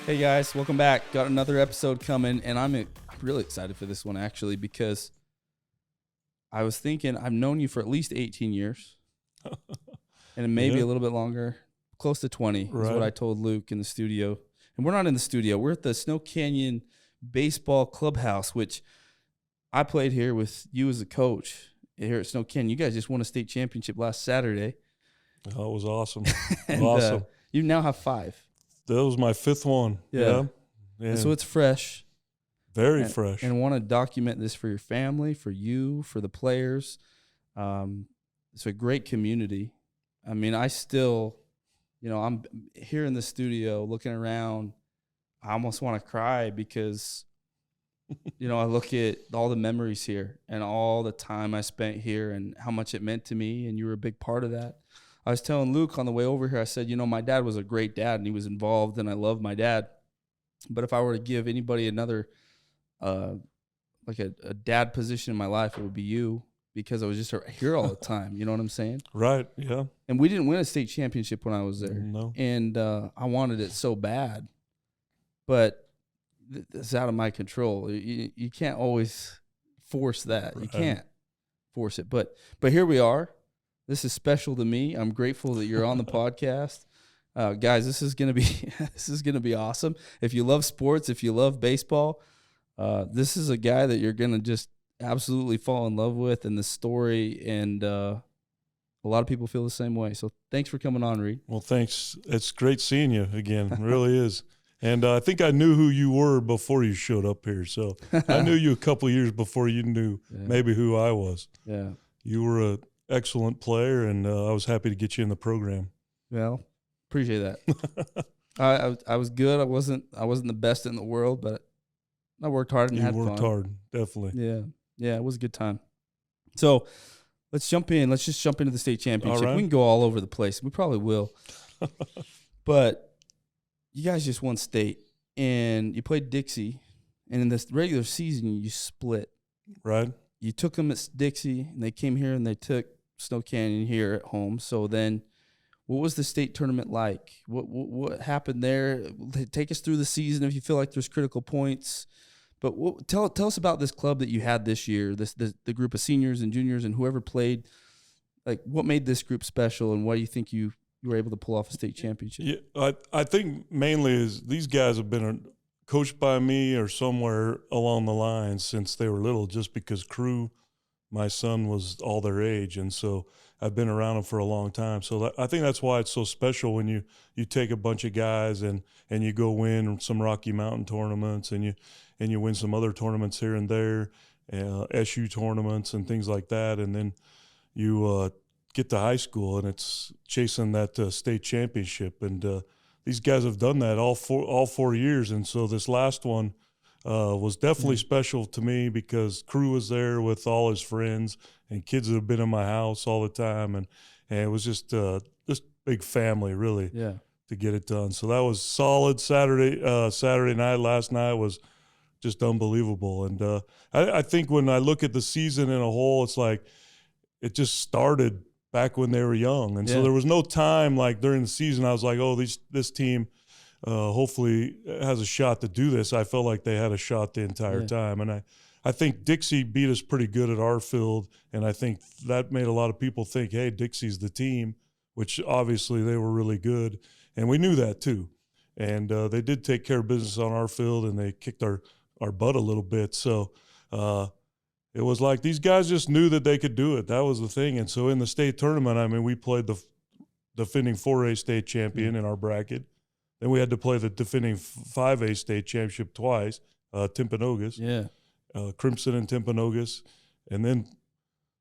Hey guys, welcome back. Got another episode coming, and I'm really excited for this one actually because I was thinking I've known you for at least 18 years, and maybe a little bit longer, close to 20 is what I told Luke in the studio. And we're not in the studio. We're at the Snow Canyon Baseball Clubhouse, which I played here with you as a coach here at Snow Canyon. You guys just won a state championship last Saturday. Oh, it was awesome. And, awesome. You now have 5. That was my 5th one. Yeah. So it's fresh. Very fresh. And want to document this for your family, for you, for the players. It's a great community. I mean, I still, I'm here in the studio looking around. I almost want to cry because, I look at all the memories here and all the time I spent here and how much it meant to me, and you were a big part of that. I was telling Luke on the way over here, I said, my dad was a great dad and he was involved and I love my dad. But if I were to give anybody another, like a dad position in my life, it would be you, because I was just here all the time. You know what I'm saying? Right, yeah. And we didn't win a state championship when I was there. No. And I wanted it so bad. But it's out of my control. You can't always force that. Right. You can't force it. But here we are. This is special to me. I'm grateful that you're on the podcast. Guys, this is gonna be awesome. If you love sports, if you love baseball, this is a guy that you're gonna just absolutely fall in love with, and the story, and a lot of people feel the same way. So thanks for coming on, Reed. Well, thanks. It's great seeing you again. It really is. And I think I knew who you were before you showed up here. So I knew you a couple of years before you knew maybe who I was. Yeah. You were an excellent player, and I was happy to get you in the program. Well, appreciate that. I was good. I wasn't the best in the world, but I worked hard and had fun. You worked hard, definitely. Yeah, it was a good time. So let's jump in. Let's just jump into the state championship. Right. We can go all over the place. We probably will. But you guys just won state, and you played Dixie, and in this regular season, you split. Right. You took them at Dixie, and they came here, and they took Snow Canyon here at home. So then what was the state tournament like? What happened there? Take us through the season if you feel like there's critical points. But tell us about this club that you had this year, the group of seniors and juniors and whoever played. Like, what made this group special, and why do you think you were able to pull off a state championship? Yeah, I think mainly is these guys have been coached by me or somewhere along the line since they were little, just because Crew, my son, was all their age, and so I've been around them for a long time. So I think that's why it's so special when you take a bunch of guys and you go win some Rocky Mountain tournaments, and you win some other tournaments here and there, SU tournaments and things like that, and then you get to high school and it's chasing that state championship. And these guys have done that all 4 years, and so this last one was definitely special to me because Crew was there with all his friends and kids that have been in my house all the time, and it was just this big family, really, to get it done. So that was solid. Saturday night, last night was just unbelievable. And I think when I look at the season in a whole, it's like it just started back when they were young, and so there was no time like during the season I was like, oh, this team hopefully has a shot to do this. I felt like they had a shot the entire time, and I think Dixie beat us pretty good at our field, and I think that made a lot of people think, hey, Dixie's the team, which obviously they were really good, and we knew that too. And they did take care of business on our field, and they kicked our butt a little bit. So it was like these guys just knew that they could do it. That was the thing. And so in the state tournament, I mean, we played the defending 4A state champion in our bracket. Then we had to play the defending 5A state championship twice, Timpanogos. Yeah. Crimson and Timpanogos. And then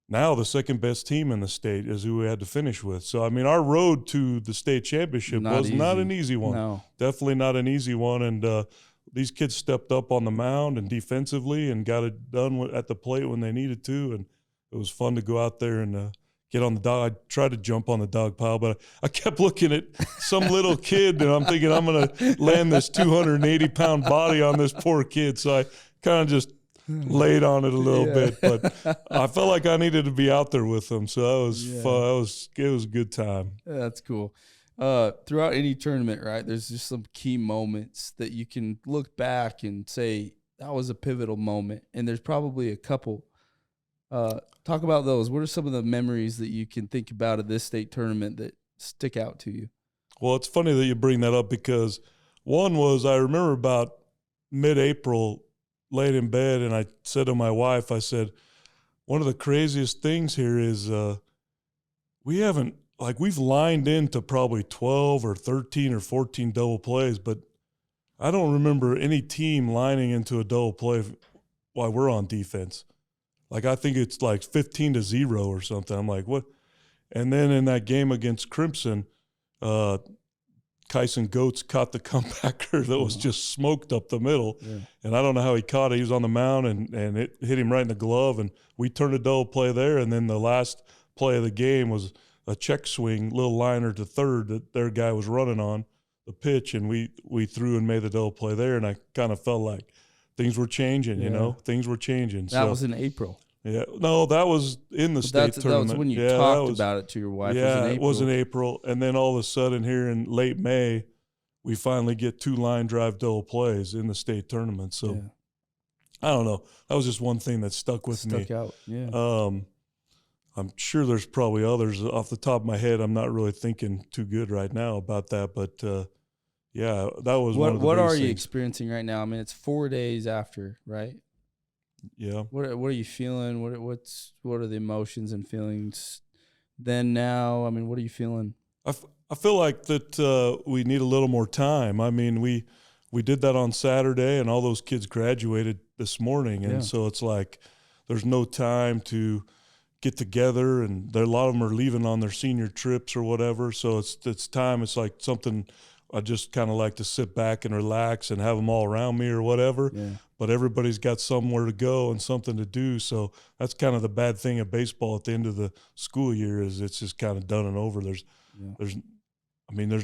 now the second best team in the state is who we had to finish with. So, I mean, our road to the state championship was not an easy one. No. Definitely not an easy one. And these kids stepped up on the mound and defensively and got it done at the plate when they needed to. And it was fun to go out there and get on the dog. I tried to jump on the dog pile, but I kept looking at some little kid, and I'm thinking I'm going to land this 280-pound body on this poor kid. So I kind of just laid on it a little bit, but I felt like I needed to be out there with them. So that was fun. It was a good time. That's cool. Throughout any tournament, right, there's just some key moments that you can look back and say that was a pivotal moment, and there's probably a couple. Talk about those. What are some of the memories that you can think about of this state tournament that stick out to you? Well, it's funny that you bring that up because one was I remember about mid-April, laid in bed, and I said to my wife, I said, one of the craziest things here is we've lined into probably 12 or 13 or 14 double plays, but I don't remember any team lining into a double play while we're on defense. Like, I think it's like 15-0 or something. I'm like, what? And then in that game against Crimson, Kyson Goetz caught the comebacker that was just smoked up the middle. Yeah. And I don't know how he caught it. He was on the mound, and it hit him right in the glove, and we turned a double play there. And then the last play of the game was a check swing, little liner to third that their guy was running on the pitch, and we threw and made the double play there. And I kind of felt like things were changing, things were changing. That was in April. Yeah, no, that was in the state tournament. That was when you talked about it to your wife. Yeah, it was in April. And then all of a sudden here in late May, we finally get 2 line drive double plays in the state tournament. So I don't know. That was just one thing that stuck with me. Stuck out, yeah. I'm sure there's probably others. Off the top of my head, I'm not really thinking too good right now about that. But, yeah, that was one of the What are you things. experiencing right now? I mean, it's 4 days after, right? Yeah. What are you feeling? What are the emotions and feelings then now? I mean, what are you feeling? I feel like that we need a little more time. I mean, we did that on Saturday, and all those kids graduated this morning, and so it's like there's no time to get together, and a lot of them are leaving on their senior trips or whatever. So it's time. It's like something I just kind of like to sit back and relax and have them all around me or whatever. Yeah. But everybody's got somewhere to go and something to do. So that's kind of the bad thing of baseball at the end of the school year is it's just kind of done and over. There's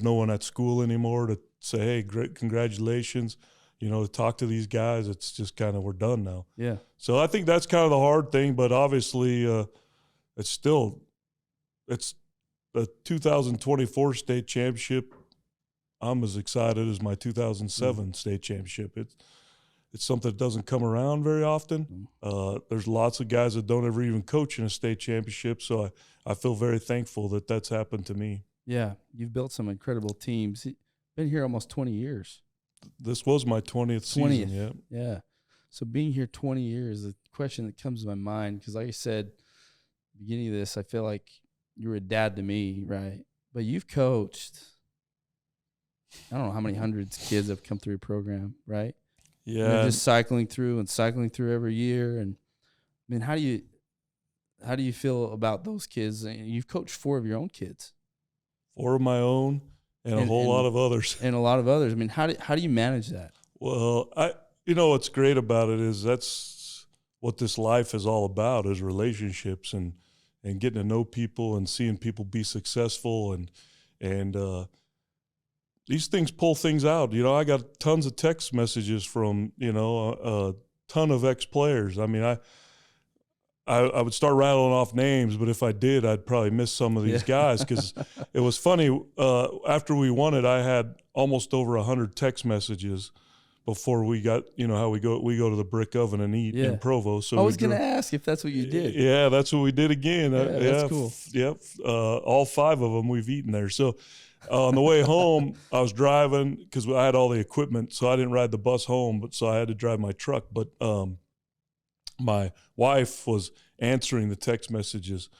no one at school anymore to say, hey, great, congratulations, to talk to these guys. It's just kind of, we're done now. Yeah. So I think that's kind of the hard thing, but obviously it's the 2024 state championship. I'm as excited as my 2007 state championship. It's something that doesn't come around very often. There's lots of guys that don't ever even coach in a state championship, so I feel very thankful that that's happened to me. Yeah, you've built some incredible teams. Been here almost 20 years. This was my 20th season, yeah. Yeah. So being here 20 years, the question that comes to my mind, because like I said, beginning of this, I feel like you were a dad to me, right? But you've coached, I don't know how many hundreds of kids have come through your program, right? Yeah. And they're just cycling through every year. And I mean, how do you feel about those kids? You've coached 4 of your own kids. 4 of my own and a whole lot of others. And a lot of others. I mean, how do you manage that? Well, what's great about it is that's what this life is all about, is relationships and getting to know people and seeing people be successful and these things pull things out. I got tons of text messages from, a ton of ex-players. I mean, I would start rattling off names, but if I did, I'd probably miss some of these guys because it was funny. After we won it, I had almost over 100 text messages before we got, how we go to the brick oven and eat in Provo. So I was going to ask if that's what you did. Yeah, that's what we did again. That's cool. Yep. All 5 of them we've eaten there. So on the way home, I was driving because I had all the equipment, so I didn't ride the bus home, so I had to drive my truck. But my wife was answering the text messages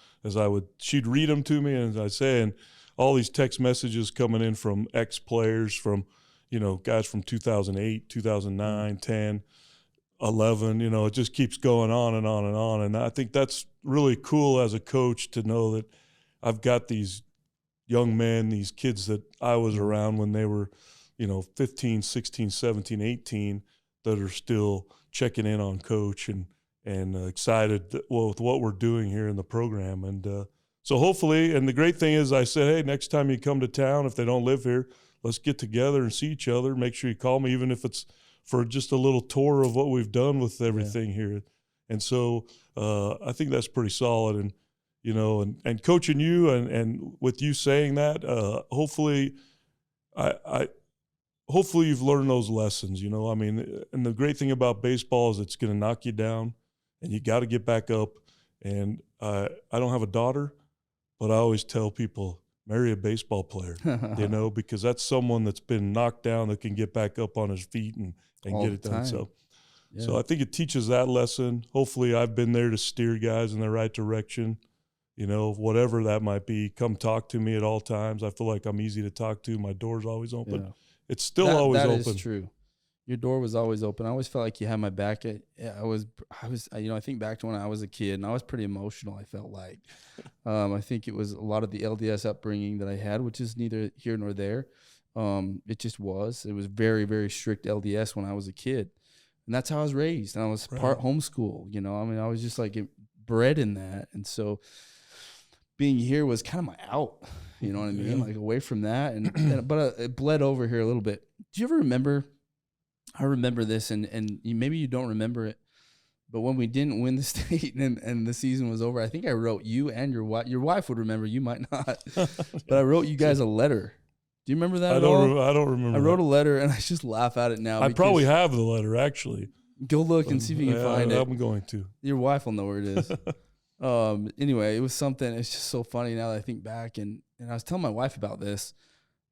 she'd read them to me, and I'd say, and all these text messages coming in from ex-players, from, guys from 2008, 2009, 10, 11, it just keeps going on and on and on. And I think that's really cool as a coach to know that I've got these young men, these kids that I was around when they were, 15, 16, 17, 18, that are still checking in on coach and excited with what we're doing here in the program. And so hopefully, and the great thing is I said, hey, next time you come to town, if they don't live here, let's get together and see each other. Make sure you call me, even if it's for just a little tour of what we've done with everything here. And so I think that's pretty solid. And, you know, and coaching you and with you saying that, hopefully hopefully you've learned those lessons, you know. I mean, and the great thing about baseball is it's going to knock you down and you got to get back up. And I don't have a daughter, but I always tell people, marry a baseball player, you know, because that's someone that's been knocked down that can get back up on his feet and get it done. So I think it teaches that lesson. Hopefully I've been there to steer guys in the right direction, you know, whatever that might be. Come talk to me at all times. I feel like I'm easy to talk to. My door's always open. Yeah. It's still always open. That is true. Your door was always open. I always felt like you had my back. I was, you know, I think back to when I was a kid, and I was pretty emotional. I felt like, I think it was a lot of the LDS upbringing that I had, which is neither here nor there. It just was. It was very, very strict LDS when I was a kid, and that's how I was raised. And I was part homeschool. You know, I mean, I was just like bred in that, and so being here was kind of my out. You know what I mean? Like away from that, and but it bled over here a little bit. Do you ever remember? I remember this, and maybe you don't remember it, but when we didn't win the state and the season was over, I think I wrote you and your wife. Your wife would remember. You might not, but I wrote you guys a letter. Do you remember that? I don't remember. I wrote a letter, and I just laugh at it now. I probably have the letter actually. Go look and see if you can find it. I'm going to. Your wife will know where it is. Anyway, it was something. It's just so funny now that I think back, and I was telling my wife about this.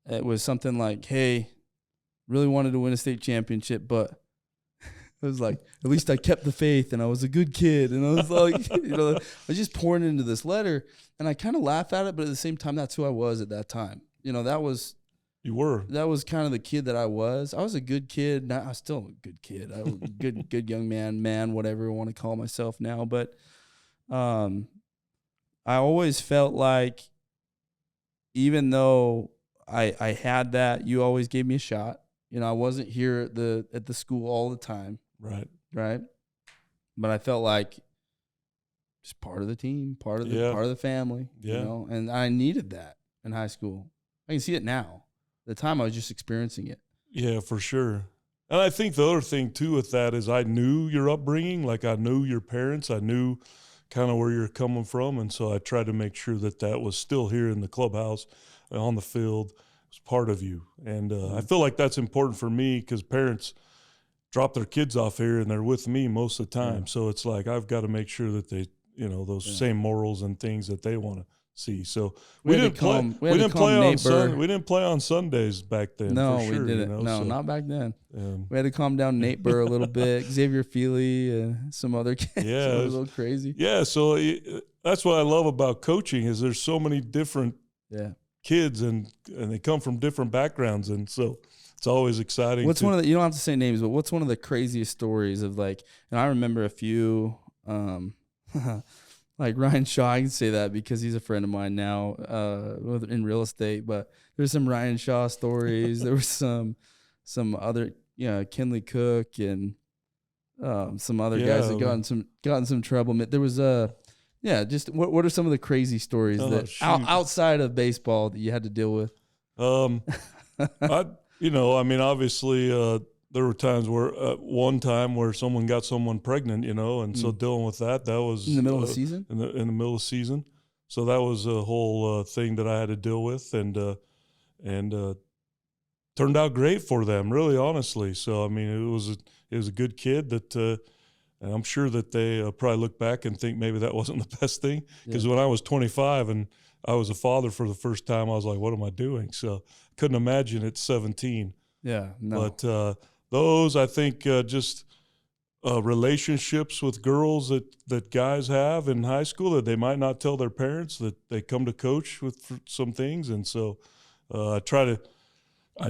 It was something like, "Hey, really wanted to win a state championship, but it was like, at least I kept the faith and I was a good kid." And I was like, you know, I was just pouring into this letter, and I kind of laugh at it, but at the same time, that's who I was at that time. You know, that was kind of the kid that I was. I was a good kid. I was still a good kid. I was a good young man, whatever I want to call myself now. But I always felt like, even though I had that, you always gave me a shot. You know, I wasn't here at the school all the time. Right. But I felt like just part of the team, part of the family. Yeah. You know, and I needed that in high school. I can see it now. At the time, I was just experiencing it. Yeah, for sure. And I think the other thing too with that is I knew your upbringing, like I knew your parents, I knew kind of where you're coming from, and so I tried to make sure that was still here in the clubhouse, on the field. It's part of you. And I feel like that's important for me because parents drop their kids off here and they're with me most of the time. Yeah. So it's like I've got to make sure that they, you know, those same morals and things that they want to see. So we didn't play on Sundays back then. No, for sure, we didn't. You know, no, not back then. We had to calm down Nate Burr a little bit, Xavier Feely, and some other kids. Yeah, it was a little crazy. Yeah, so that's what I love about coaching is there's so many different kids and they come from different backgrounds, and so it's always exciting. What's one of the, you don't have to say names, but what's one of the craziest stories of like, and I remember a few, like Ryan Shaw, I can say that because he's a friend of mine now in real estate, but there's some Ryan Shaw stories. There was some other, Kinley Cook and some other guys that got in some trouble. There was just what are some of the crazy stories that outside of baseball that you had to deal with? Obviously there were times where one time where someone got someone pregnant, and so dealing with that was in the middle of the season. In the middle of the season, so that was a whole thing that I had to deal with, and turned out great for them, really, honestly. So I mean, it was a good kid that. And I'm sure that they probably look back and think maybe that wasn't the best thing. Because when I was 25 and I was a father for the first time, I was like, what am I doing? So couldn't imagine at 17. Yeah, no. But those, I think, just relationships with girls that guys have in high school that they might not tell their parents, that they come to coach with for some things. And so I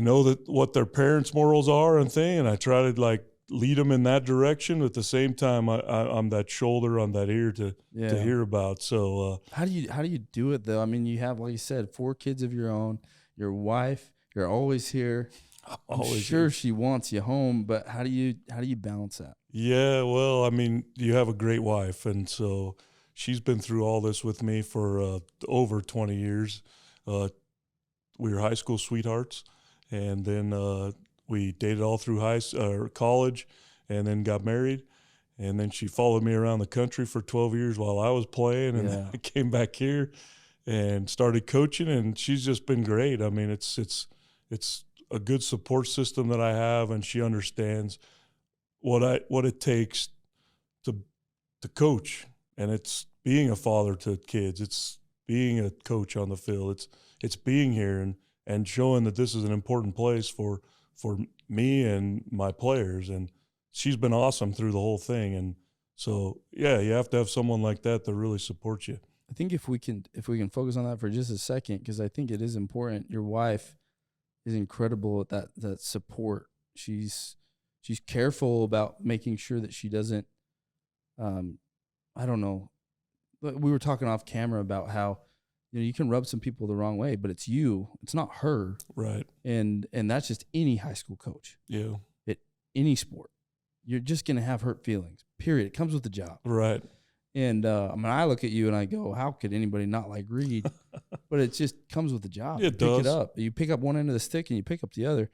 know that what their parents' morals are and I try to lead them in that direction. At the same time, I'm that shoulder on that ear to hear about. So how do you do it though? I mean, you have, like you said, 4 kids of your own. Your wife, you're always here. I'm sure she wants you home, but how do you balance that? Yeah, well, I mean, you have a great wife, and so she's been through all this with me for over 20 years. We were high school sweethearts, and then we dated all through college, and then got married. And then she followed me around the country for 12 years while I was playing, and Yeah. I came back here and started coaching, and she's just been great. I mean, it's a good support system that I have, and she understands what it takes to coach, and it's being a father to kids. It's being a coach on the field. It's being here and showing that this is an important place for me and my players. And she's been awesome through the whole thing. And so, yeah, you have to have someone like that really supports you. I think if we can focus on that for just a second, because I think it is important. Your wife is incredible at that support. She's careful about making sure that she doesn't, I don't know. We were talking off camera about how, you can rub some people the wrong way, but it's you. It's not her. Right. And that's just any high school coach. Yeah. At any sport. You're just going to have hurt feelings, period. It comes with the job. Right. And I look at you and I go, how could anybody not like Reed? But it just comes with the job. It does. Pick it up. You pick up one end of the stick and you pick up the other.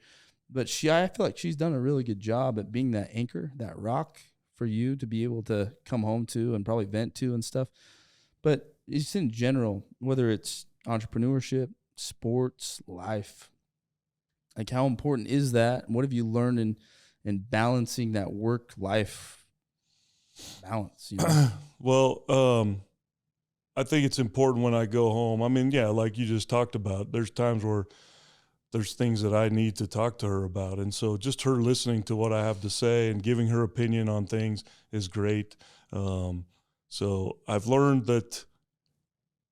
But I feel like she's done a really good job at being that anchor, that rock for you to be able to come home to and probably vent to and stuff. But it's in general, whether it's entrepreneurship, sports, life, like how important is that? What have you learned in balancing that work-life balance? Well, I think it's important when I go home. I mean, yeah, like you just talked about, there's times where there's things that I need to talk to her about. And so just her listening to what I have to say and giving her opinion on things is great. So I've learned that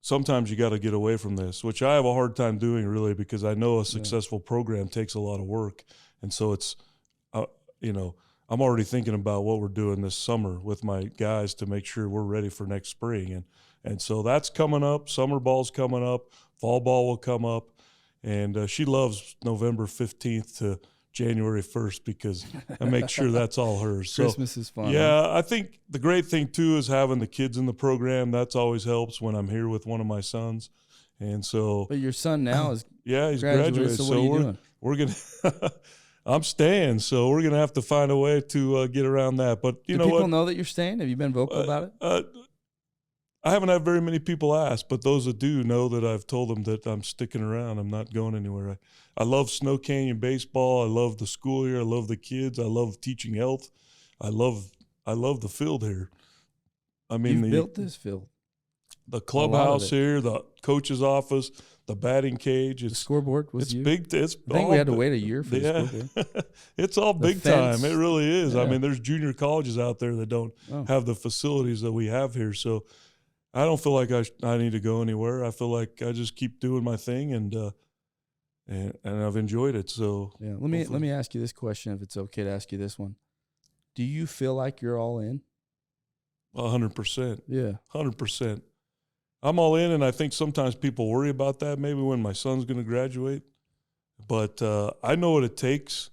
sometimes you got to get away from this, which I have a hard time doing really, because I know a successful program takes a lot of work. And so it's, I'm already thinking about what we're doing this summer with my guys to make sure we're ready for next spring. And so that's coming up. Summer ball's coming up. Fall ball will come up. And she loves November 15th to January 1st because I make sure that's all hers. Christmas is fun. Yeah, I think the great thing, too, is having the kids in the program. That's always helps when I'm here with one of my sons. And so – But your son now is he's graduated. So what are you doing? We're going to – I'm staying, so we're going to have to find a way to get around that. But you know what? Do people know that you're staying? Have you been vocal about it? I haven't had very many people ask, but those that do know that I've told them that I'm sticking around. I'm not going anywhere. I love Snow Canyon baseball. I love the school here. I love the kids. I love teaching health. I love the field here. I mean, You've built this field. The clubhouse here, the coach's office, the batting cage. The scoreboard was you? Big. I think we had to wait a year for the scoreboard. It's all big fence. time. It really is. Yeah. I mean, there's junior colleges out there that don't have the facilities that we have here. So I don't feel like I need to go anywhere. I feel like I just keep doing my thing, and I've enjoyed it. So yeah, let me ask you this question, if it's okay to ask you this one. Do you feel like you're all in? 100%. Yeah, 100%. I'm all in, and I think sometimes people worry about that. Maybe when my son's going to graduate, but I know what it takes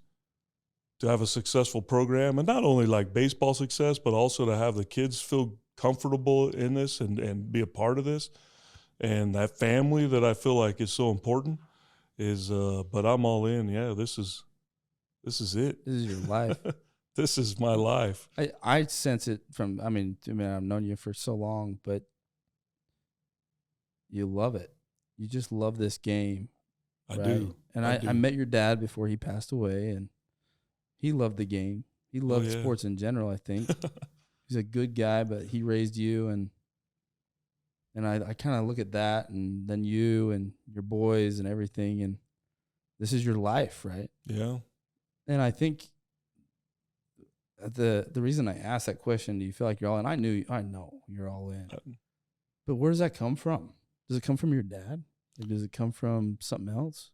to have a successful program, and not only like baseball success, but also to have the kids feel comfortable in this and be a part of this, and that family that I feel like is so important is but I'm all in. Yeah, this is it. this is your life. This is my life. I sense it from, I mean, I've known you for so long, but you love it. You just love this game. I right? do. And I met your dad before he passed away, and he loved the game. He loved sports in general, I think. He's a good guy, but he raised you, and I kind of look at that, and then you and your boys and everything, and this is your life, right? Yeah. And I think the reason I asked that question, do you feel like you're all in? I know you're all in. But where does that come from? Does it come from your dad? Or does it come from something else?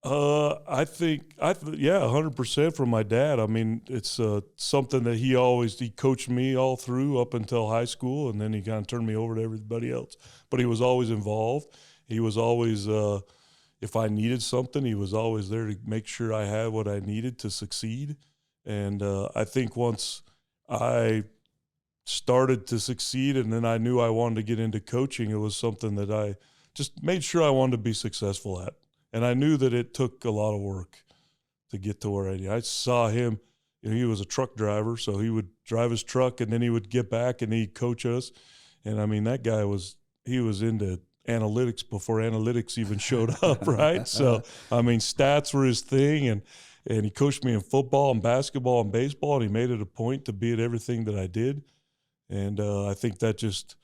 I think 100% from my dad. I mean, it's something that he coached me all through up until high school, and then he kind of turned me over to everybody else. But he was always involved. He was always, if I needed something, he was always there to make sure I had what I needed to succeed. And I think once I started to succeed, and then I knew I wanted to get into coaching, it was something that I just made sure I wanted to be successful at. And I knew that it took a lot of work to get to where I saw him he was a truck driver, so he would drive his truck and then he would get back and he'd coach us. And I mean, that guy was into analytics before analytics even showed up, right? So, I mean, stats were his thing, and he coached me in football and basketball and baseball, and he made it a point to be at everything that I did. And I think that just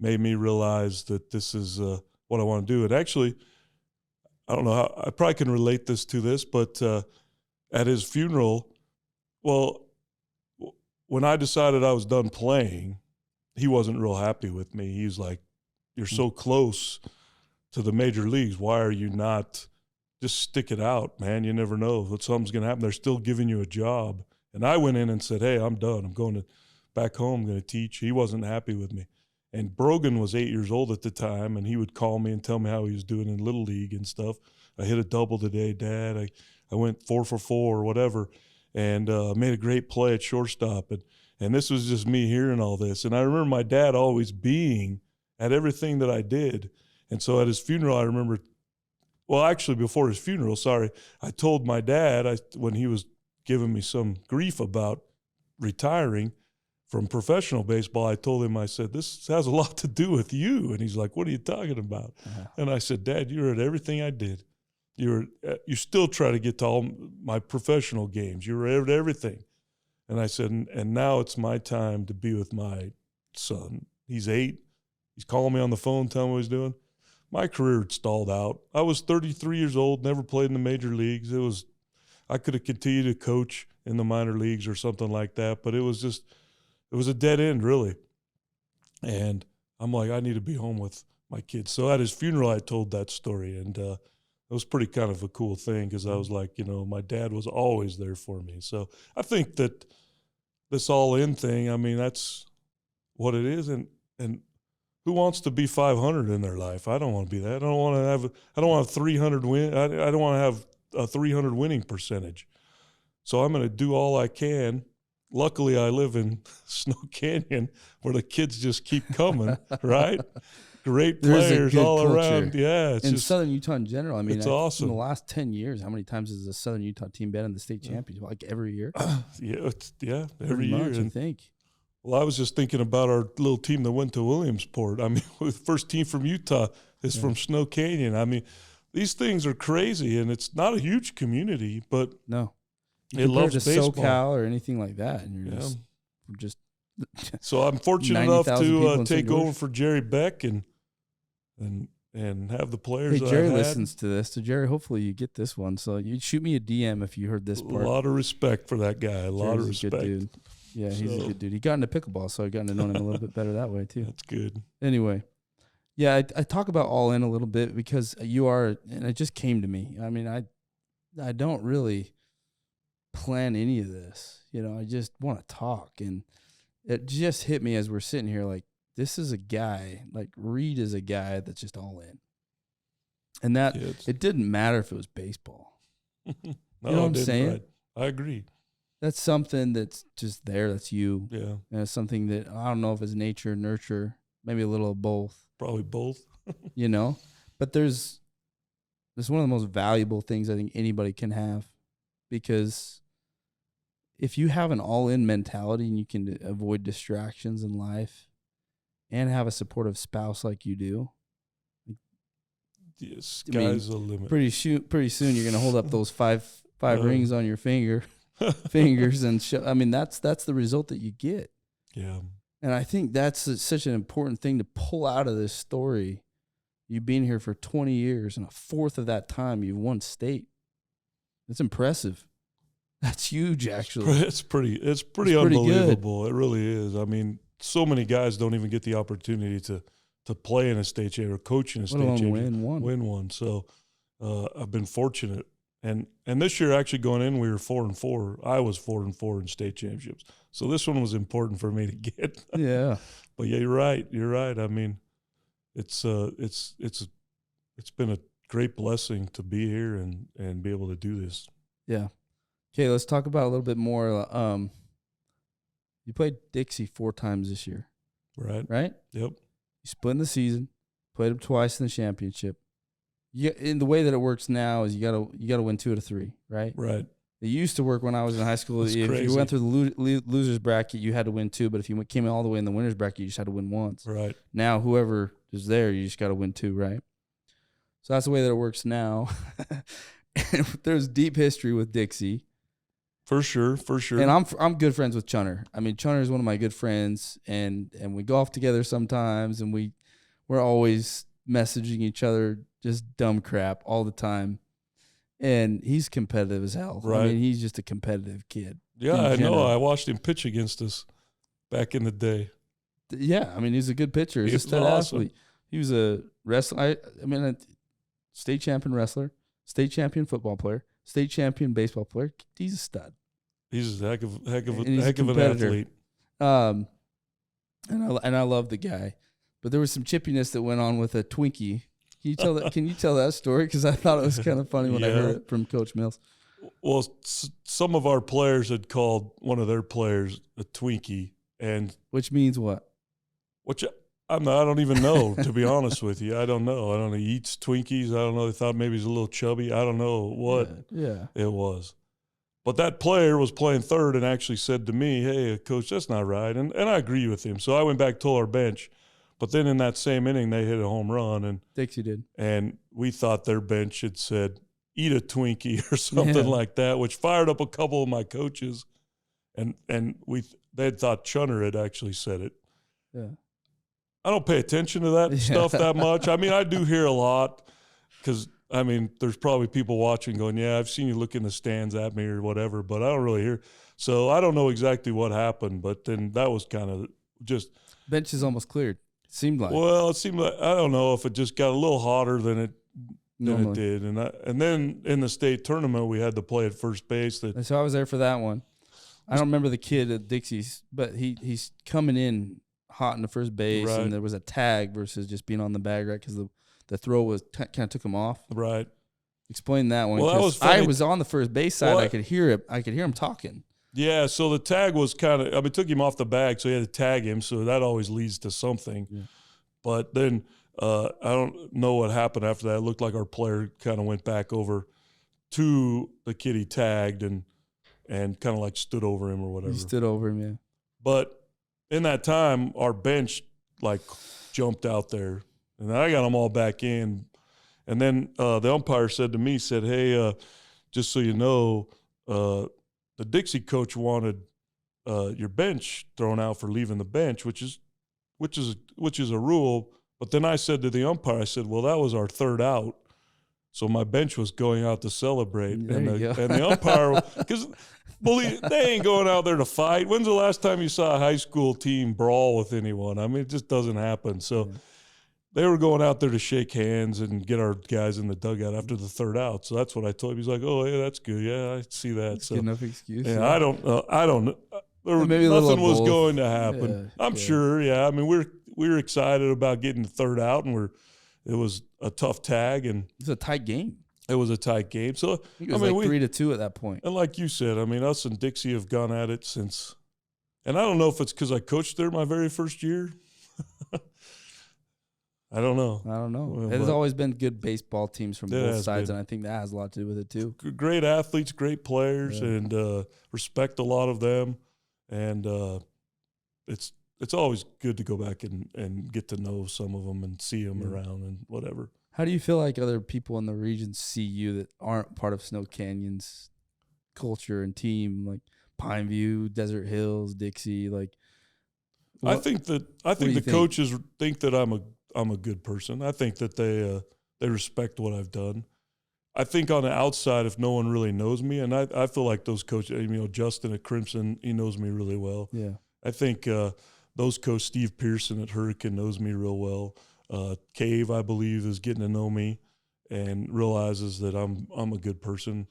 made me realize that this is what I want to do. And actually, I don't know how, I probably can relate this to this, but at his funeral, well, when I decided I was done playing, he wasn't real happy with me. He was like, "You're so close to the major leagues. Why are you not just stick it out, man? You never know if something's going to happen. They're still giving you a job." And I went in and said, "Hey, I'm done. I'm going back home. I'm going to teach." He wasn't happy with me. And Brogan was 8 years old at the time, and he would call me and tell me how he was doing in Little League and stuff. "I hit a double today, Dad. I went 4 for 4 or whatever, and made a great play at shortstop." And this was just me hearing all this. And I remember my dad always being at everything that I did. And so at his funeral, I remember, well, actually before his funeral, I told my dad, when he was giving me some grief about retiring from professional baseball, I told him, I said, "This has a lot to do with you." And he's like, "What are you talking about?" And I said, "Dad, you were at everything I did. You still try to get to all my professional games. You were at everything." And I said, and now it's my time to be with my son. He's 8. He's calling me on the phone, telling me what he's doing. My career had stalled out. I was 33 years old, never played in the major leagues. I could have continued to coach in the minor leagues or something like that, but it was a dead end, really. And I'm like, I need to be home with my kids. So at his funeral, I told that story, and it was pretty kind of a cool thing, because I was like, my dad was always there for me. So I think that this all-in thing, I mean, that's what it is. And who wants to be 500 in their life? I don't want to be that. I don't want to have 300 win. I don't want to have a 300 winning percentage. So I'm going to do all I can. Luckily, I live in Snow Canyon, where the kids just keep coming, right? Great players all around. Yeah, it's just Southern Utah in general. I mean, it's awesome. In the last 10 years, how many times has the Southern Utah team been in the state championship? Like every year? Every year. I think. Well, I was just thinking about our little team that went to Williamsport. I mean, the first team from Utah is from Snow Canyon. I mean, these things are crazy, and it's not a huge community, but no, it loves to baseball. SoCal or anything like that, and you're just. So I'm fortunate enough to take over for Jerry Beck and have the players. Hey, Jerry listens to this. So Jerry, hopefully you get this one. So you shoot me a DM if you heard this part. A lot of respect for that guy. A lot of respect. A good dude. Yeah, he's a good dude. He got into pickleball, so I got to know him a little bit better that way too. That's good. Anyway, yeah, I talk about all in a little bit because you are, and it just came to me. I mean, I don't really plan any of this. I just want to talk, and it just hit me as we're sitting here like, this is a guy, like Reed is a guy that's just all in. And that it didn't matter if it was baseball. No, you know what I'm saying? Right. I agree. That's something that's just there. That's you. Yeah. And it's something that I don't know if it's nature, nurture, maybe a little of both. Probably both. But there's one of the most valuable things I think anybody can have, because if you have an all-in mentality and you can avoid distractions in life and have a supportive spouse like you do, sky's the limit. Pretty soon you're going to hold up those five rings on your fingers and show. I mean, that's the result that you get. Yeah. And I think that's such an important thing to pull out of this story. You've been here for 20 years, and a fourth of that time you've won state. It's impressive. That's huge, actually. It's pretty unbelievable. It really is. I mean, so many guys don't even get the opportunity to play in a state championship or coach in a state championship. Win one. So I've been fortunate. And this year, actually going in, we were 4-4. I was 4-4 in state championships. So this one was important for me to get. Yeah. But yeah, you're right. I mean, it's been a great blessing to be here and be able to do this. Yeah. Okay, let's talk about a little bit more. You played Dixie 4 times this year. Right? Yep. You split in the season, played them twice in the championship. In the way that it works now is you gotta win 2 out of 3, right? Right. It used to work when I was in high school. That's If crazy. you went through the losers bracket, you had to win 2. But if you came all the way in the winners bracket, you just had to win once. Right. Now, whoever is there, you just got to win 2, right? So that's the way that it works now. There's deep history with Dixie. For sure. And I'm good friends with Chunner. I mean, Chunner is one of my good friends, and we golf together sometimes, and we're always messaging each other just dumb crap all the time. And he's competitive as hell. Right. I mean, he's just a competitive kid. Yeah, I know. I watched him pitch against us back in the day. Yeah, I mean, he's a good pitcher. He's He a was stud awesome. athlete. He was a wrestler. I mean, a state champion wrestler, state champion football player, state champion baseball player. He's a stud. He's a heck of And an he's a competitor. athlete. And I love the guy, but there was some chippiness that went on with a Twinkie. Can you tell that story? Because I thought it was kind of funny when I heard it from Coach Mills. Well, some of our players had called one of their players a Twinkie, and Which means what? which I don't even know, to be honest with you. I don't know. He eats Twinkies. I don't know. They thought maybe he's a little chubby. I don't know what it was. But that player was playing third and actually said to me, "Hey, coach, that's not right." And I agree with him. So I went back, told our bench. But then in that same inning, they hit a home run. And Dixie did. And we thought their bench had said, "Eat a Twinkie" or something like that, which fired up a couple of my coaches. And they had thought Chunner had actually said it. Yeah. I don't pay attention to that stuff that much. I mean, I do hear a lot because, I mean, there's probably people watching going, "Yeah, I've seen you look in the stands at me or whatever," but I don't really hear. So I don't know exactly what happened, but then that was kind of just. Bench is almost cleared. Seemed like. Well, it seemed like, I don't know if it just got a little hotter than it did. And then in the state tournament, we had to play at first base. So I was there for that one. I don't remember the kid at Dixie's, but he's coming in hot in the first base, Right. and there was a tag versus just being on the bag, right? Because the throw was kind of took him off. Right. Explain that one. Well, that was I funny. was on the first base side. Well, I could hear it. I could hear him talking. Yeah, so the tag was kind of, it took him off the bag, so he had to tag him, so that always leads to something. Yeah. But then I don't know what happened after that. It looked like our player kind of went back over to the kid he tagged and kind of like stood over him or whatever. He stood over him, yeah. But in that time, our bench like jumped out there, and I got them all back in. And then the umpire said to me, "Hey, just so you know, the Dixie coach wanted your bench thrown out for leaving the bench, which is a rule." But then I said to the umpire, I said, "Well, that was our third out, so my bench was going out to celebrate." And the umpire, because they ain't going out there to fight. When's the last time you saw a high school team brawl with anyone? I mean, it just doesn't happen. So they were going out there to shake hands and get our guys in the dugout after the third out. So that's what I told him. He's like, "Oh, yeah, that's good. Yeah, I see that." That's so good enough excuse. Yeah, I don't know. Maybe Nothing was going to happen. I'm sure. Yeah, I mean, we were excited about getting the third out, and it was a tough tag, and it was a tight game. It was a tight game. So I think it was 3-2 at that point. And like you said, I mean, us and Dixie have gone at it since. And I don't know if it's because I coached there my very first year. I don't know. Well, there's always been good baseball teams from both sides, and I think that has a lot to do with it too. Great athletes, great players, and respect a lot of them. And it's always good to go back and get to know some of them and see them around and whatever. How do you feel like other people in the region see you that aren't part of Snow Canyon's culture and team, like Pineview, Desert Hills, Dixie? Like, I think the coaches think that I'm a good person. I think that they respect what I've done. I think on the outside, if no one really knows me, and I feel like those coaches, Justin at Crimson, he knows me really well. Yeah. I think those coach Steve Pearson at Hurricane knows me real well. Cave, I believe, is getting to know me and realizes that I'm a good person.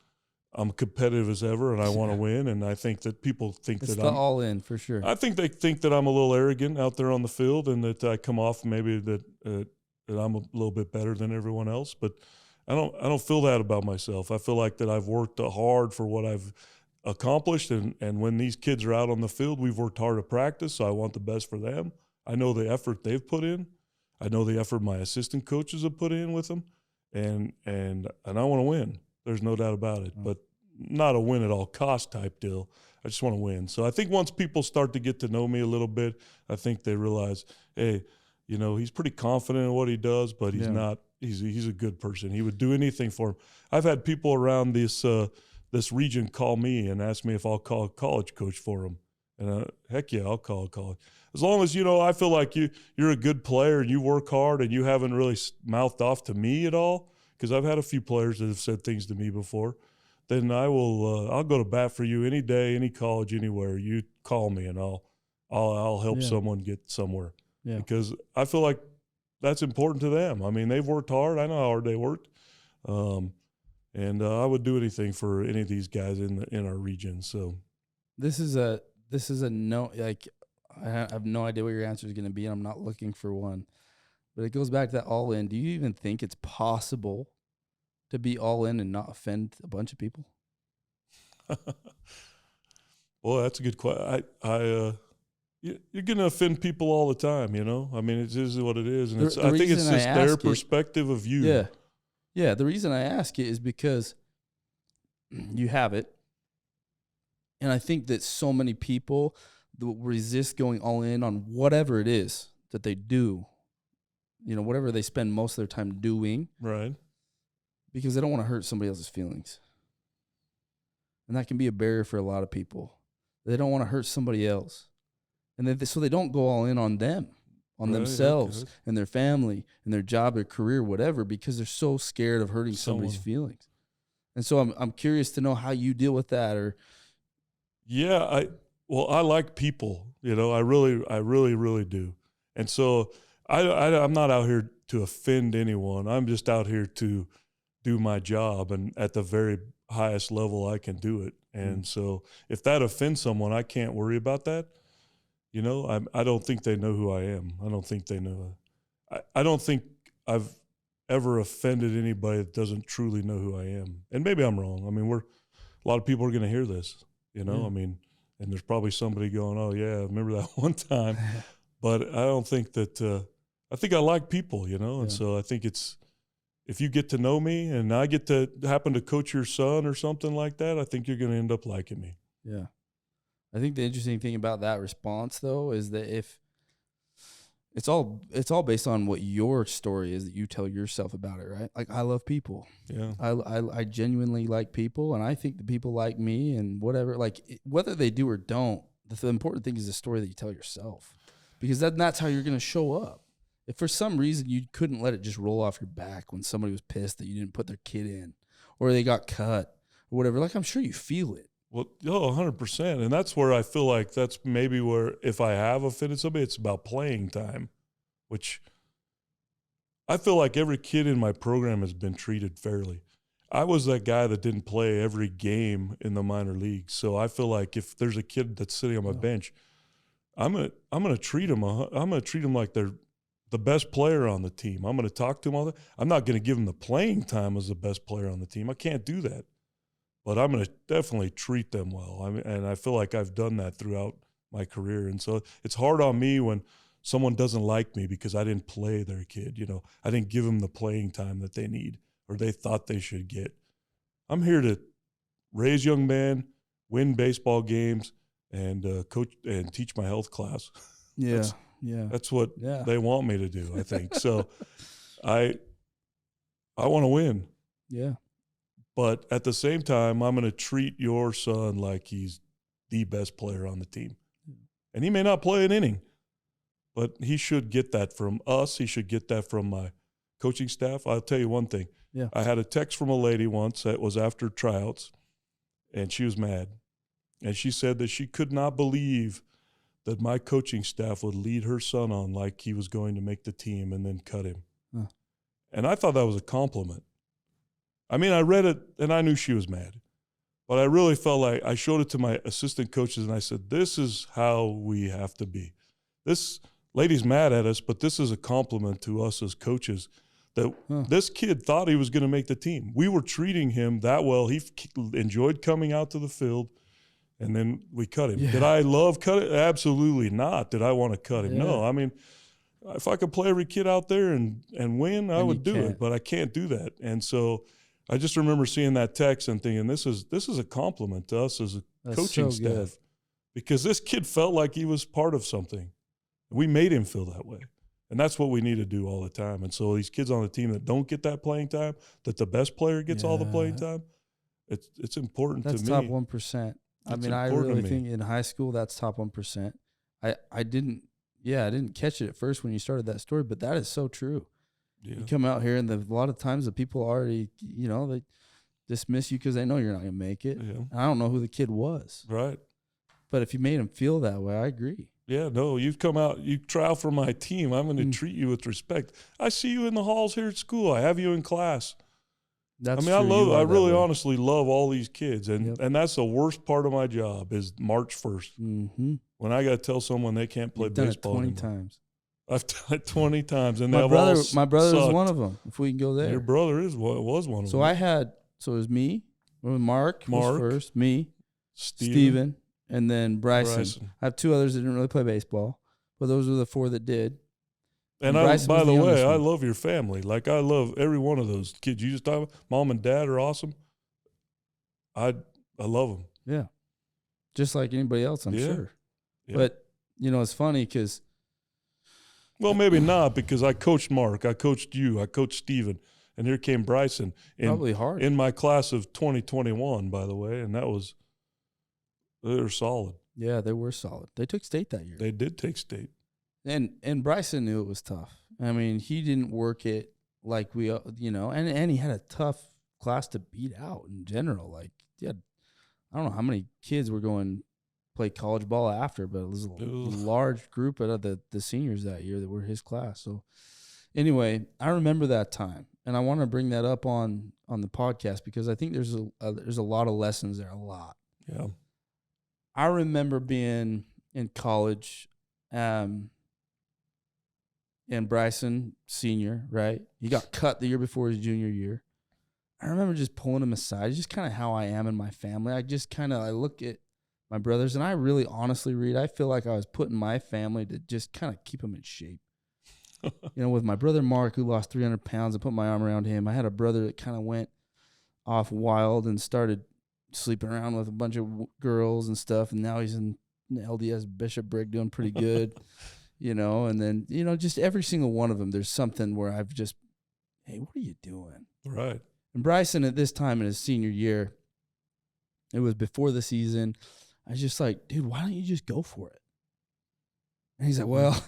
I'm competitive as ever, and I want to win. And I think that people think it's that I'm all in for sure. I think they think that I'm a little arrogant out there on the field, and that I come off maybe that I'm a little bit better than everyone else. But I don't feel that about myself. I feel like that I've worked hard for what I've accomplished, and when these kids are out on the field, we've worked hard at practice, so I want the best for them. I know the effort they've put in. I know the effort my assistant coaches have put in with them, and I want to win. There's no doubt about it. But not a win at all cost type deal. I just want to win. So I think once people start to get to know me a little bit, I think they realize, hey, you know, he's pretty confident in what he does, but he's not. He's a good person. He would do anything for him. I've had people around this region call me and ask me if I'll call a college coach for him. And heck yeah, I'll call a college. As long as, you know, I feel like you're a good player and you work hard and you haven't really mouthed off to me at all, because I've had a few players that have said things to me before, then I'll go to bat for you any day, any college, anywhere. You call me and I'll help someone get somewhere. Yeah. Because I feel like that's important to them. I mean, they've worked hard. I know how hard they worked. And I would do anything for any of these guys in our region. So this is a no, like, I have no idea what your answer is going to be, and I'm not looking for one. But it goes back to that all in. Do you even think it's possible to be all in and not offend a bunch of people? Well, that's a good question. You're going to offend people all the time, you know? I mean, it is what it is. And I think it's just their perspective of you. Yeah. Yeah, the reason I ask it is because you have it. And I think that so many people resist going all in on whatever it is that they do, you know, whatever they spend most of their time doing. Right. Because they don't want to hurt somebody else's feelings. And that can be a barrier for a lot of people. They don't want to hurt somebody else. And so they don't go all in on them, on themselves and their family and their job, their career, whatever, because they're so scared of hurting somebody's feelings. And so I'm curious to know how you deal with that. Or yeah, I like people, you know, I really do. And so I'm not out here to offend anyone. I'm just out here to do my job, and at the very highest level I can do it. And so if that offends someone, I can't worry about that. You know, I don't think they know who I am. I don't think they know. I don't think I've ever offended anybody that doesn't truly know who I am. And maybe I'm wrong. I mean, a lot of people are going to hear this, you know, I mean, and there's probably somebody going, oh yeah, remember that one time. But I don't think that, I think I like people, you know, and so I think if you get to know me and I get to happen to coach your son or something like that, I think you're going to end up liking me. Yeah. I think the interesting thing about that response, though, is that if it's all based on what your story is that you tell yourself about it, right? Like, I love people. Yeah. I genuinely like people, and I think the people like me, and whatever, like, whether they do or don't, the important thing is the story that you tell yourself, because that's how you're going to show up. If for some reason you couldn't let it just roll off your back when somebody was pissed that you didn't put their kid in, or they got cut, or whatever, like, I'm sure you feel it. Well, 100%. And that's where I feel like that's maybe where, if I have offended somebody, it's about playing time, which I feel like every kid in my program has been treated fairly. I was that guy that didn't play every game in the minor leagues. So I feel like if there's a kid that's sitting on my bench, I'm gonna treat them. I'm gonna treat them like they're the best player on the team. I'm gonna talk to them all that. I'm not gonna give them the playing time as the best player on the team. I can't do that. But I'm going to definitely treat them well. And I feel like I've done that throughout my career. And so it's hard on me when someone doesn't like me because I didn't play their kid. You know, I didn't give them the playing time that they need or they thought they should get. I'm here to raise young men, win baseball games, and coach and teach my health class. Yeah, that's what they want me to do, I think. So I want to win. Yeah. But at the same time, I'm going to treat your son like he's the best player on the team. And he may not play an inning, but he should get that from us. He should get that from my coaching staff. I'll tell you one thing. Yeah. I had a text from a lady once that was after tryouts, and she was mad. And she said that she could not believe that my coaching staff would lead her son on like he was going to make the team and then cut him. Huh. And I thought that was a compliment. I mean, I read it, and I knew she was mad. But I really felt like I showed it to my assistant coaches, and I said, this is how we have to be. This lady's mad at us, but this is a compliment to us as coaches that this kid thought he was going to make the team. We were treating him that well. He enjoyed coming out to the field, and then we cut him. Yeah. Did I love cutting? Absolutely not. Did I want to cut him? Yeah. No. I mean, if I could play every kid out there and win, I would do it, but I can't do that. And so I just remember seeing that text and thinking, this is a compliment to us as a coaching staff. Good. Because this kid felt like he was part of something. We made him feel that way. And that's what we need to do all the time. And so these kids on the team that don't get that playing time, that the best player gets all the playing time, it's important to me. That's top 1%. I mean, I really think in high school that's top 1%. I didn't catch it at first when you started that story, but that is so true. Yeah. You come out here and a lot of times the people already, they dismiss you because they know you're not going to make it. Yeah. I don't know who the kid was. Right. But if you made him feel that way, I agree. Yeah, no, you've come out, you try out for my team. I'm going to treat you with respect. I see you in the halls here at school. I have you in class. That's I really honestly love all these kids. And that's the worst part of my job is March 1st. Mm-hmm. When I got to tell someone they can't play baseball done it 20 anymore. times. I've done it 20 times. And my brother is one of them, if we can go there. Your brother was one of them. So it was me, Mark was first, me, Steven, and then Bryson. I have two others that didn't really play baseball, but those were the four that did. And by the way, I love your family. Like, I love every one of those kids. You just talk about mom and dad are awesome. I love them. Yeah. Just like anybody else, I'm sure. Yeah. But, it's funny because. Well, maybe not, because I coached Mark. I coached you. I coached Steven. And here came Bryson. Probably hard. In my class of 2021, by the way. And they were solid. Yeah, they were solid. They took state that year. They did take state. And Bryson knew it was tough. I mean, he didn't work it like we, and he had a tough class to beat out in general. Like, I don't know how many kids were going play college ball after, but it was a large group of the seniors that year that were his class. So anyway, I remember that time, and I want to bring that up on the podcast because I think there's a lot of lessons there, a lot. Yeah. I remember being in college, and Bryson, senior, right? He got cut the year before his junior year. I remember just pulling him aside. It's just kind of how I am in my family. I look at my brothers, and I really honestly, Reed, I feel like I was putting my family to just kind of keep them in shape. With my brother Mark, who lost 300 pounds, I put my arm around him. I had a brother that kind of went off wild and started sleeping around with a bunch of girls and stuff, and now he's in LDS Bishopbrigg doing pretty good. And then, just every single one of them, there's something where I've just, hey, what are you doing? Right. And Bryson, at this time in his senior year, it was before the season, I was just like, dude, why don't you just go for it? And he's like, well,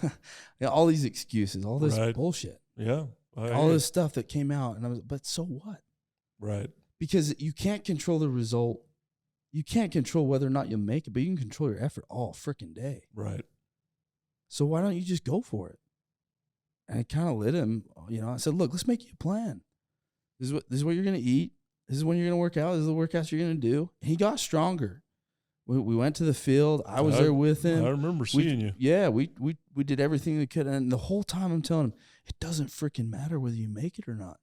all these excuses, all this bullshit. Yeah. All this stuff that came out. And I was, but so what? Right. Because you can't control the result. You can't control whether or not you make it, but you can control your effort all freaking day. Right. So why don't you just go for it? And I kind of lit him, I said, look, let's make you a plan. This is what you're going to eat. This is when you're going to work out. This is the workouts you're going to do. And he got stronger. We went to the field. I was there with him. I remember seeing you. Yeah, we did everything we could. And the whole time I'm telling him, it doesn't freaking matter whether you make it or not.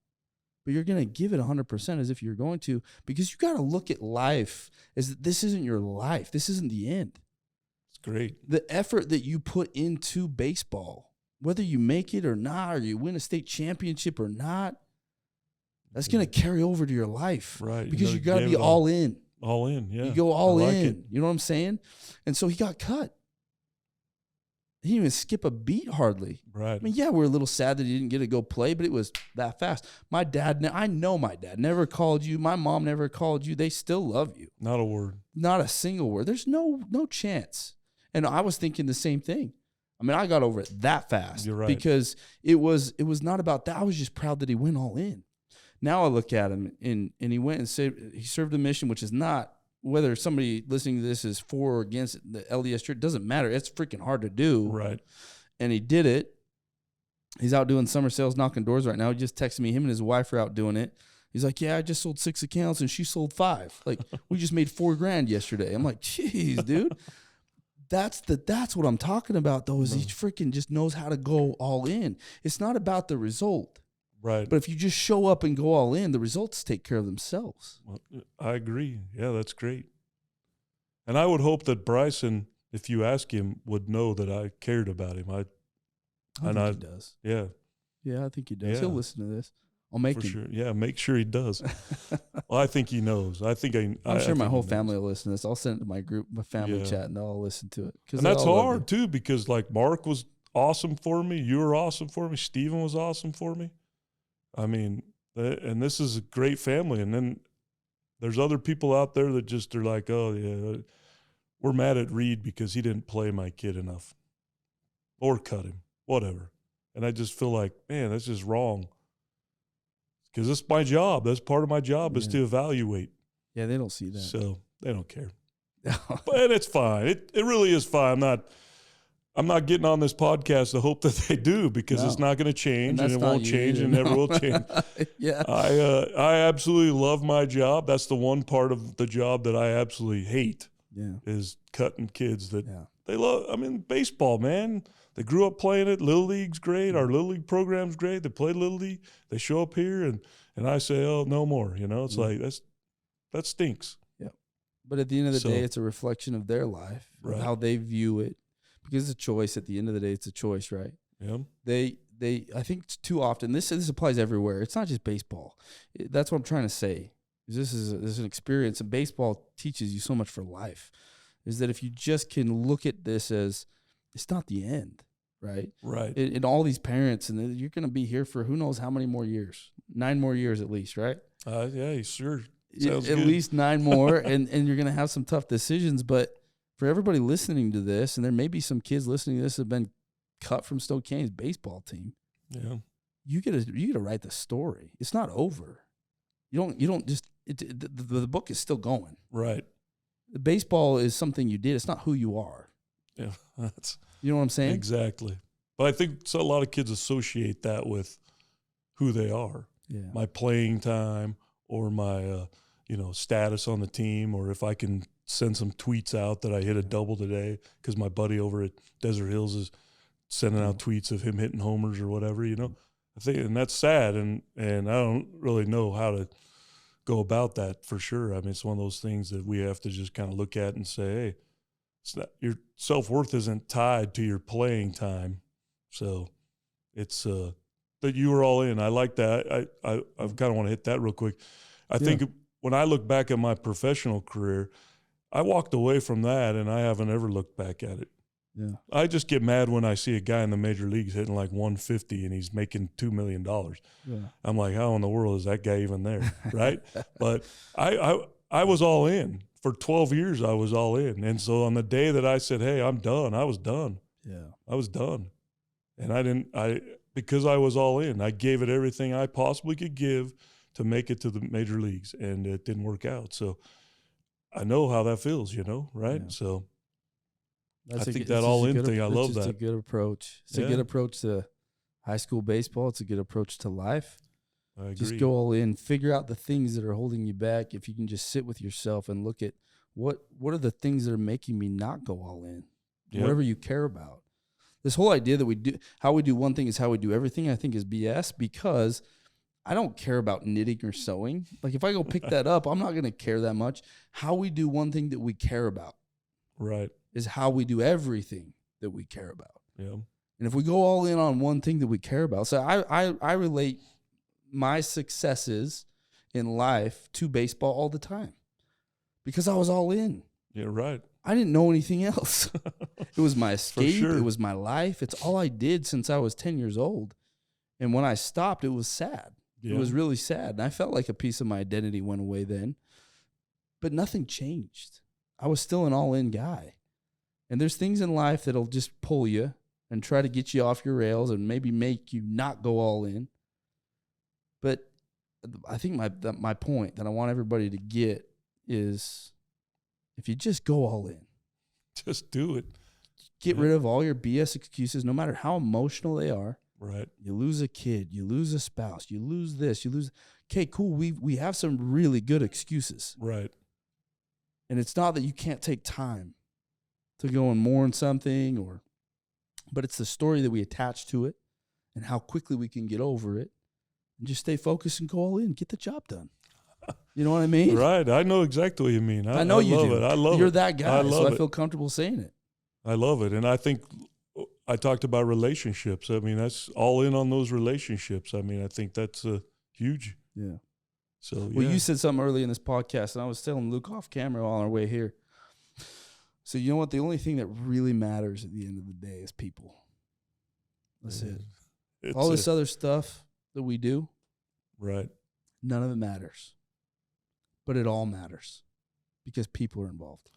But you're going to give it 100% as if you're going to, because you got to look at life as that this isn't your life. This isn't the end. Great. The effort that you put into baseball, whether you make it or not, or you win a state championship or not, that's going to carry over to your life. Right. Because you got to be all in. All in, yeah. You go all in. You know what I'm saying? And so he got cut. He didn't even skip a beat hardly. Right. I mean, yeah, we're a little sad that he didn't get to go play, but it was that fast. My dad, I know my dad never called you. My mom never called you. They still love you. Not a word. Not a single word. There's no chance. And I was thinking the same thing. I mean, I got over it that fast. You're right. Because it was not about that. I was just proud that he went all in. Now I look at him, and he went and he served a mission, which is not, whether somebody listening to this is for or against the LDS church, doesn't matter. It's freaking hard to do. Right. And he did it. He's out doing summer sales, knocking doors right now. He just texted me. Him and his wife are out doing it. He's like, yeah, I just sold 6 accounts, and she sold 5. Like, we just made $4,000 yesterday. I'm like, jeez, dude. That's what I'm talking about, though, is he freaking just knows how to go all in. It's not about the result. Right. But if you just show up and go all in, the results take care of themselves. Well, I agree. Yeah, that's great. And I would hope that Bryson, if you ask him, would know that I cared about him. I think he does. Yeah. Yeah, I think he does. Yeah. He'll listen to this. I'll make For him. sure. Yeah, make sure he does. Well, I think he knows. I'm sure my whole family will listen to this. I'll send it to my group, my family chat, and they'll all listen to it. And that's hard, too, because, like, Mark was awesome for me. You were awesome for me. Steven was awesome for me. I mean, and this is a great family. And then there's other people out there that just are like, oh, yeah, we're mad at Reed because he didn't play my kid enough or cut him, whatever. And I just feel like, man, that's just wrong. Because it's my job. That's part of my job is to evaluate. Yeah, they don't see that. So they don't care. But it's fine. It really is fine. I'm not getting on this podcast to hope that they do, because it's not going to change, and it won't change, and never will change. Yeah. I absolutely love my job. That's the one part of the job that I absolutely hate. Yeah. Is cutting kids that they love. I mean, baseball, man. They grew up playing it. Little League's great. Our Little League program's great. They play Little League. They show up here, and I say, oh, no more. You know, it's like that stinks. Yeah. But at the end of the day, it's a reflection of their life, of how they view it. Because it's a choice. At the end of the day, it's a choice, right? Yeah. I think too often, this applies everywhere. It's not just baseball. That's what I'm trying to say. This is an experience, and baseball teaches you so much for life. Is that if you just can look at this as it's not the end, right? Right. And all these parents, and you're going to be here for who knows how many more years, 9 more years at least, right? Yeah, sure. Sounds at good. least 9 more, and you're going to have some tough decisions. But for everybody listening to this, and there may be some kids listening to this that have been cut from Stokane's baseball team. Yeah. You get to write the story. It's not over. You don't just the book is still going. Right. The baseball is something you did. It's not who you are. Yeah, you know what I'm saying? Exactly. But I think a lot of kids associate that with who they are. Yeah. My playing time, or my status on the team, or if I can send some tweets out that I hit a double today because my buddy over at Desert Hills is sending out tweets of him hitting homers or whatever, I think, and that's sad, and I don't really know how to go about that for sure. I mean, it's one of those things that we have to just kind of look at and say, hey, it's not, your self-worth isn't tied to your playing time. So it's that you were all in. I like that. I kind of want to hit that real quick. I think when I look back at my professional career, I walked away from that, and I haven't ever looked back at it. Yeah. I just get mad when I see a guy in the major leagues hitting like 150 and he's making $2 million. Yeah. I'm like, how in the world is that guy even there? Right. But I was all in. For 12 years, I was all in. And so on the day that I said, hey, I'm done, I was done. Yeah. I was done. And because I was all in, I gave it everything I possibly could give to make it to the major leagues, and it didn't work out. So I know how that feels, right? Yeah. So I think that all-in thing, I love that. It's a good approach. It's a good approach to high school baseball. It's a good approach to life. I agree. Just go all in. Figure out the things that are holding you back. If you can just sit with yourself and look at what are the things that are making me not go all in, whatever you care about. This whole idea that how we do one thing is how we do everything, I think is BS, because I don't care about knitting or sewing. Like if I go pick that up, I'm not going to care that much. How we do one thing that we care about. Right. Is how we do everything that we care about. Yeah. And if we go all in on one thing that we care about, so I relate my successes in life to baseball all the time because I was all in. Yeah, right. I didn't know anything else. It was my escape. Sure. It was my life. It's all I did since I was 10 years old. And when I stopped, it was sad. Yeah. It was really sad. And I felt like a piece of my identity went away then. But nothing changed. I was still an all-in guy. And there's things in life that'll just pull you and try to get you off your rails and maybe make you not go all in. But I think my point that I want everybody to get is if you just go all in. Just do it. Get rid of all your BS excuses, no matter how emotional they are. Right. You lose a kid. You lose a spouse. You lose this. You lose. Okay, cool. We have some really good excuses. Right. And it's not that you can't take time to go and mourn something, but it's the story that we attach to it and how quickly we can get over it and just stay focused and go all in, get the job done. You know what I mean? Right. I know exactly what you mean. I know you love do. It. I love it. You're that guy, so I it. feel comfortable saying it. I love it. And I think I talked about relationships. I mean, that's all in on those relationships. I mean, I think that's a huge. Yeah. So, Well, you said something early in this podcast, and I was telling Luke off camera on our way here. So you know what? The only thing that really matters at the end of the day is people. That's it. All this other stuff that we do, right? None of it matters. But it all matters because people are involved.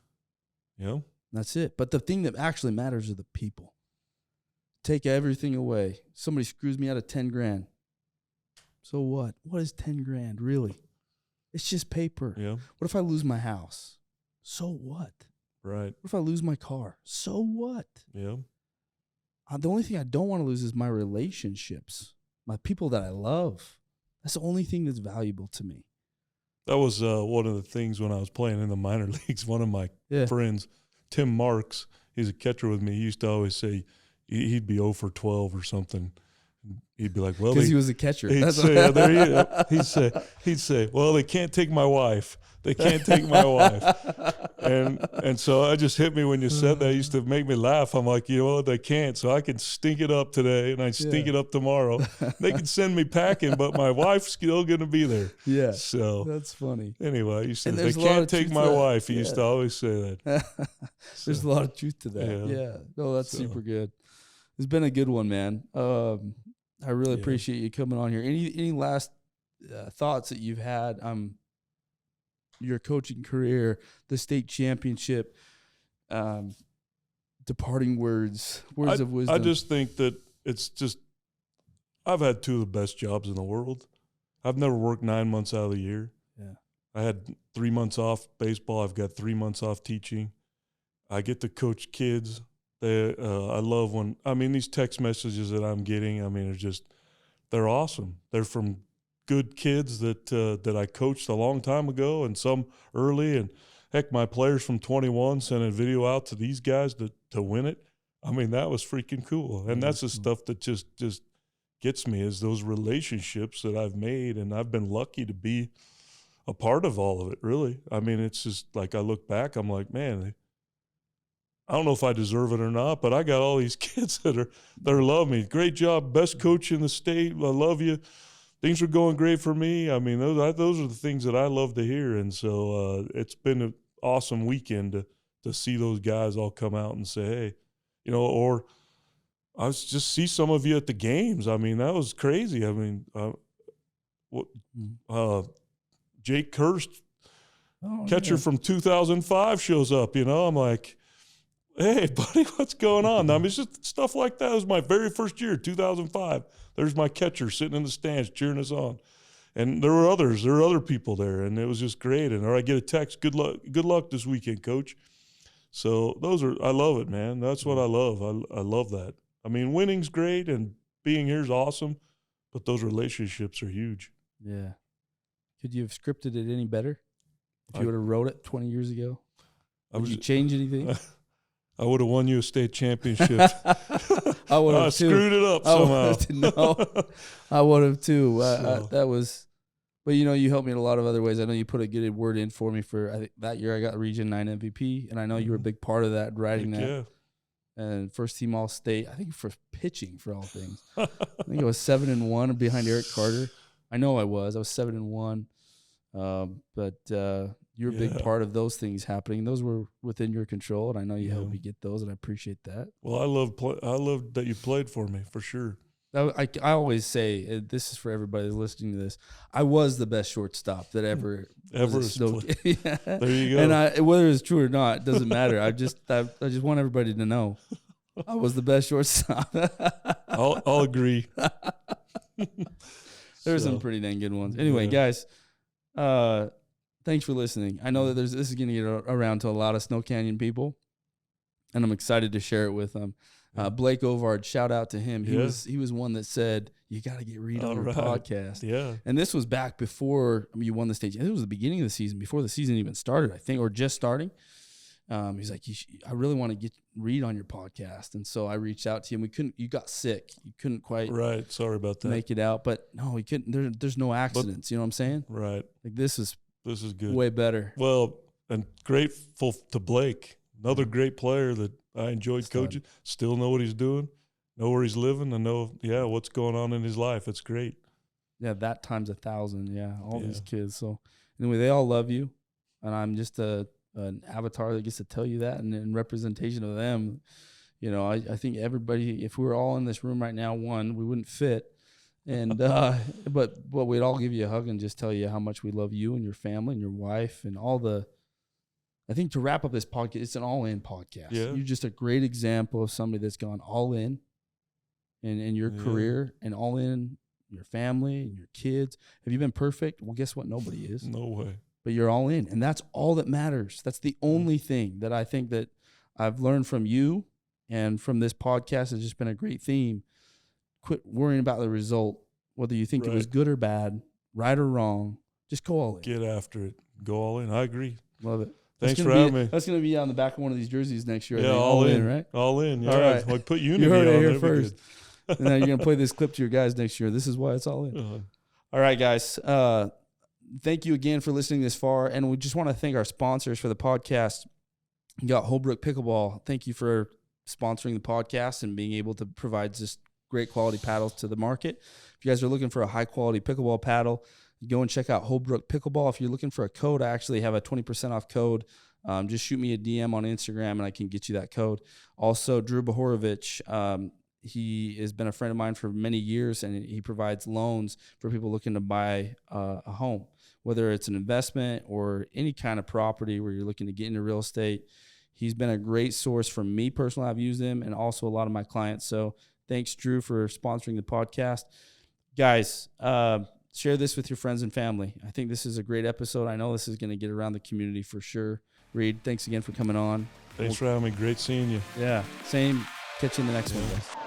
Yeah. That's it. But the thing that actually matters are the people. Take everything away. Somebody screws me out of 10 grand. So what? What is 10 grand, really? It's just paper. Yeah. What if I lose my house? So what? Right. What if I lose my car? So what? Yeah. The only thing I don't want to lose is my relationships, my people that I love. That's the only thing that's valuable to me. That was one of the things when I was playing in the minor leagues. One of my friends, Tim Marks, he's a catcher with me. He used to always say he'd be 0 for 12 or something. He'd be like, "Well, because he was a catcher." He'd say, "Well, they can't take my wife. They can't take my wife." And so it just hit me when you said that. It used to make me laugh. I'm like, you know what? They can't. So I can stink it up today, and I stink it up tomorrow. They can send me packing, but my wife's still going to be there. Yeah. So that's funny. Anyway, you said they can't take my wife. He used to always say that. There's a lot of truth to that. Yeah. No, that's super good. It's been a good one, man. I really appreciate you coming on here. Any last thoughts that you've had? Your coaching career, the state championship, departing words of wisdom. I just think that I've had 2 of the best jobs in the world. I've never worked 9 months out of the year. Yeah. I had 3 months off baseball. I've got 3 months off teaching. I get to coach kids. I love these text messages that I'm getting, they're awesome. They're from good kids that I coached a long time ago and some early. And heck, my players from 21 sent a video out to these guys to win it. That was freaking cool. And that's the stuff that just gets me, is those relationships that I've made. And I've been lucky to be a part of all of it, really. It's just like I look back, I'm like, man, I don't know if I deserve it or not, but I got all these kids that love me. Great job, best coach in the state. I love you. Things are going great for me. Those are the things that I love to hear. And so it's been an awesome weekend to see those guys all come out and say, hey, or I was just see some of you at the games. That was crazy. Jake Hurst, catcher from 2005, shows up. I'm like, hey, buddy, what's going on? It's just stuff like that. It was my very first year, 2005. There's my catcher sitting in the stands cheering us on. And there were other people there, and it was just great. Or I get a text, good luck this weekend, coach. So I love it, man. That's what I love. I love that. Winning's great, and being here is awesome, but those relationships are huge. Yeah. Could you have scripted it any better if you would have wrote it 20 years ago? Would you change anything? I would have won you a state championship. I would have screwed it up somehow. No, I would have too. But you helped me in a lot of other ways. I know you put a good word in for me for, I think that year I got Region 9 MVP, and I know you were a big part of that, writing that. Yeah. And first team All State, I think for pitching, for all things. I think I was 7-1 behind Eric Carter. I know I was 7-1. But you're a big part of those things happening. Those were within your control, and I know you helped me get those, and I appreciate that. Well, I love that you played for me, for sure. I always say, this is for everybody listening to this, I was the best shortstop that ever There you go. And whether it's true or not, it doesn't matter. I just want everybody to know I was the best shortstop. I'll agree. There's some pretty dang good ones. Anyway, guys, thanks for listening. I know that this is going to get around to a lot of Snow Canyon people, and I'm excited to share it with them. Blake Ovard, shout out to him. He was one that said, you got to get Reed on your podcast. Yeah. And this was back before you won the state. It was the beginning of the season, before the season even started, I think, or just starting. He's like, I really want to get Reed on your podcast. And so I reached out to him. You got sick. You couldn't quite Sorry about that. make it out. But no, he couldn't. There's no accidents. You know what I'm saying? Right. Like this is good. Way better. Well, and grateful to Blake, another great player that I enjoyed coaching. Still know what he's doing, know where he's living, and know what's going on in his life. It's great. Yeah, that times 1,000. Yeah, all these kids. So anyway, they all love you, and I'm just an avatar that gets to tell you that, and in representation of them. You know, I think everybody, if we were all in this room right now, one, we wouldn't fit. And but we'd all give you a hug and just tell you how much we love you and your family and your wife and all the. I think to wrap up this podcast, it's an all-in podcast. Yeah. You're just a great example of somebody that's gone all in your career and all in your family and your kids. Have you been perfect? Well, guess what? Nobody is. No way. But you're all in, and that's all that matters. That's the only thing that I think that I've learned from you and from this podcast. Has just been a great theme. Quit worrying about the result, whether you think it was good or bad, right or wrong. Just go all in. Get after it. Go all in. I agree. Love it. Thanks for having me. That's going to be on the back of one of these jerseys next year. Yeah, all in, right? All in. Yeah. All right. Like put Unity You heard it on here there, first. And now you're going to play this clip to your guys next year. This is why it's all in. All right, guys. Thank you again for listening this far. And we just want to thank our sponsors for the podcast. You got Holbrook Pickleball. Thank you for sponsoring the podcast and being able to provide just great quality paddles to the market. If you guys are looking for a high quality pickleball paddle, go and check out Holbrook Pickleball. If you're looking for a code, I actually have a 20% off code. Just shoot me a DM on Instagram and I can get you that code. Also, Drew Bohorovich, he has been a friend of mine for many years, and he provides loans for people looking to buy a home, whether it's an investment or any kind of property where you're looking to get into real estate. He's been a great source for me personally. I've used him and also a lot of my clients. So thanks, Drew, for sponsoring the podcast. Guys, share this with your friends and family. I think this is a great episode. I know this is going to get around the community for sure. Reed, thanks again for coming on. Thanks for having me. Great seeing you. Yeah, same. Catch you in the next one, guys.